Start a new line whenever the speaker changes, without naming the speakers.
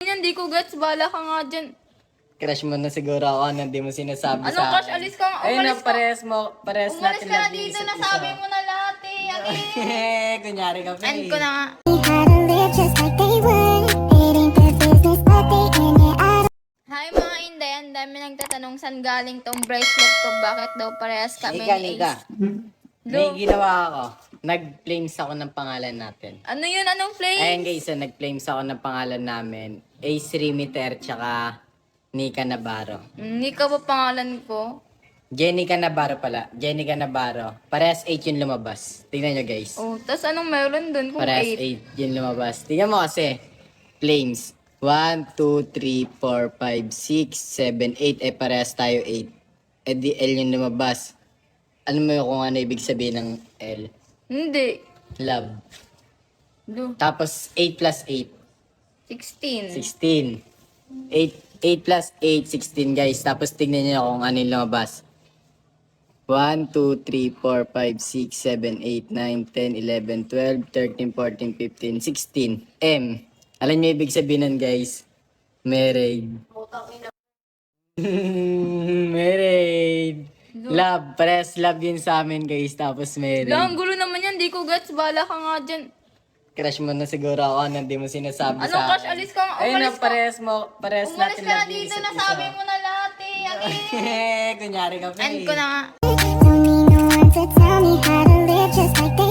Hindi ko gets, bala ka nga dyan.
Crush mo na siguro ako, hindi mo sinasabi
Anong
sa
crush? Alis ka nga.
Ayun na,
Umalis ka.
pares
Umalis
natin
ka na
love yung
dito,
isa't
nasabi
isa.
mo na lahat eh. Ano eh.
Kunyari ka pa
End
eh.
ko na nga.
How to live just like they would. It ain't their business, but they in it.
Hi mga Inday, ang dami nagtatanong saan galing tong bracelet ko. Bakit daw parehas kami ni
Nika.
Ace?
May ginawa ako. Nag-flames ako ng pangalan natin.
Ano yun? Anong flame?
Ayan guys, so nag-flames ako ng pangalan namin. Ace Rimiter tsaka Nika Navarro.
Hindi ka ba pangalan ko?
Jenica Navarro pala. Jenica Navarro. Parehas 8 yung lumabas. Tingnan nyo guys.
Oh, tas anong meron dun kung
Parehas
8?
8 yung lumabas. Tingnan mo kasi. Flames. 1, 2, 3, 4, 5, 6, 7, 8. Eh parehas tayo 8. Eh di L yung lumabas. Ano mo kung ano ibig sabihin ng L?
Hindi.
Love.
Do.
Tapos 8 plus 8.
16.
16. 8 plus 8, 16 guys. Tapos tignan nyo kung ano yung lumabas. 1, 2, 3, 4, 5, 6, 7, 8, 9, 10, 11, 12, 13, 14, 15, 16. M. Alam niyo ibig sabihin nun guys? Married. Married. Love. Pares love yun sa amin guys. Tapos married.
Lang, gulo naman yan. Hindi ko gets. Bala ka nga dyan.
Crush mo na siguro ako, hindi mo sinasabi
Anong
sa
crush?
akin.
Alis ka nga.
Ayun na,
Umalis ka.
pares
Umalis
natin
ka na
love yung
dito.
isa't
Nasabi
isa.
mo na lahat eh. Ano eh.
Kunyari ka pa
End
eh.
ko na nga.
Don't need no one to tell me how to live just like they